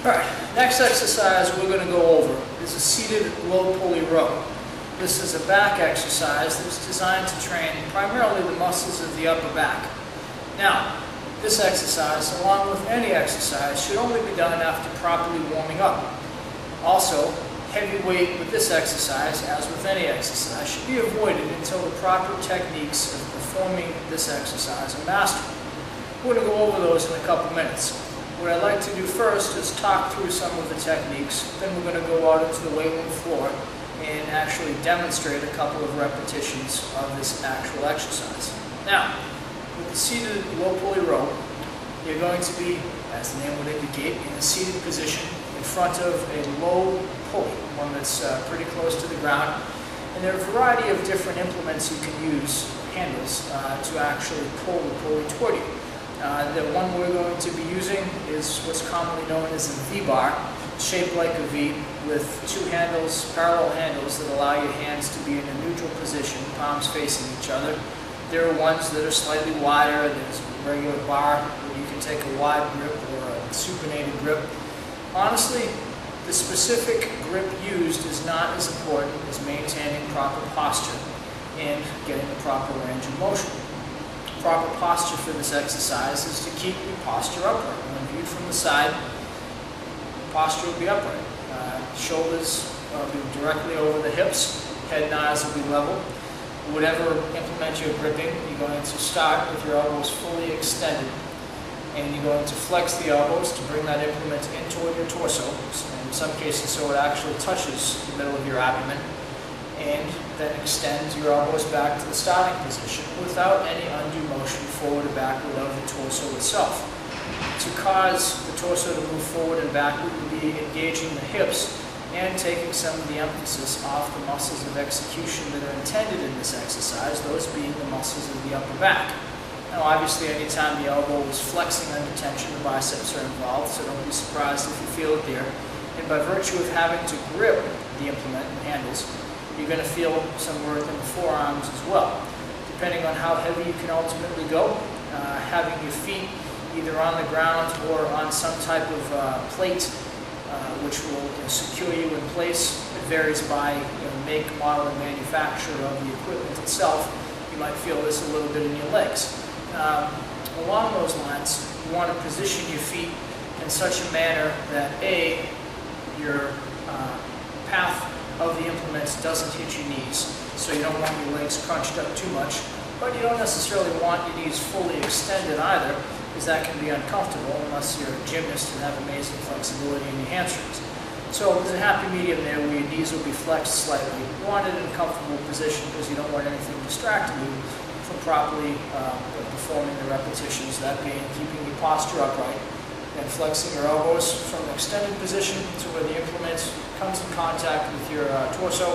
Alright, next exercise we're going to go over is a seated low pulley row. This is a back exercise that's designed to train primarily the muscles of the upper back. Now, this exercise, along with any exercise, should only be done after properly warming up. Also, heavy weight with this exercise, as with any exercise, should be avoided until the proper techniques of performing this exercise are mastered. We're going to go over those in a couple minutes. What I'd like to do first is talk through some of the techniques, then we're going to go out into the weight room floor and actually demonstrate a couple of repetitions of this actual exercise. Now, with the seated low pulley row, you're going to be, as the name would indicate, in a seated position in front of a low pulley, one that's pretty close to the ground. And there are a variety of different implements you can use, handles, to actually pull the pulley toward you. The one we're going to be using is what's commonly known as a V-bar, shaped like a V, with two handles, parallel handles, that allow your hands to be in a neutral position, palms facing each other. There are ones that are slightly wider. There's a regular bar where you can take a wide grip or a supinated grip. Honestly, the specific grip used is not as important as maintaining proper posture and getting the proper range of motion. Proper posture for this exercise is to keep your posture upright. When viewed from the side, posture will be upright. Shoulders will be directly over the hips, head and eyes will be level. Whatever implement you're gripping, you're going to start with your elbows fully extended, and you're going to flex the elbows to bring that implement in toward your torso, in some cases so it actually touches the middle of your abdomen, and then extend your elbows back to the starting position without any undue motion forward or backward of the torso itself. To cause the torso to move forward and backward, you'll be engaging the hips and taking some of the emphasis off the muscles of execution that are intended in this exercise, those being the muscles of the upper back. Now obviously anytime the elbow is flexing under tension, the biceps are involved, so don't be surprised if you feel it there. And by virtue of having to grip the implement and handles, you're going to feel some work in the forearms as well. Depending on how heavy you can ultimately go, having your feet either on the ground or on some type of plate which will secure you in place. It varies by make, model, and manufacturer of the equipment itself. You might feel this a little bit in your legs. Along those lines, you want to position your feet in such a manner that A, your path of the implements doesn't hit your knees, so you don't want your legs crunched up too much, but you don't necessarily want your knees fully extended either, because that can be uncomfortable unless you're a gymnast and have amazing flexibility in your hamstrings. So there's a happy medium there where your knees will be flexed slightly. You want it in a comfortable position because you don't want anything distracting you from properly performing the repetitions, that being keeping your posture upright and flexing your elbows from an extended position to where the implement comes in contact with your torso,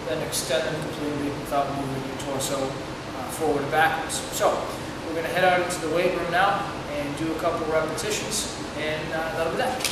then extend them completely without moving your torso forward or backwards. So we're going to head out into the weight room now and do a couple repetitions, and that'll be that.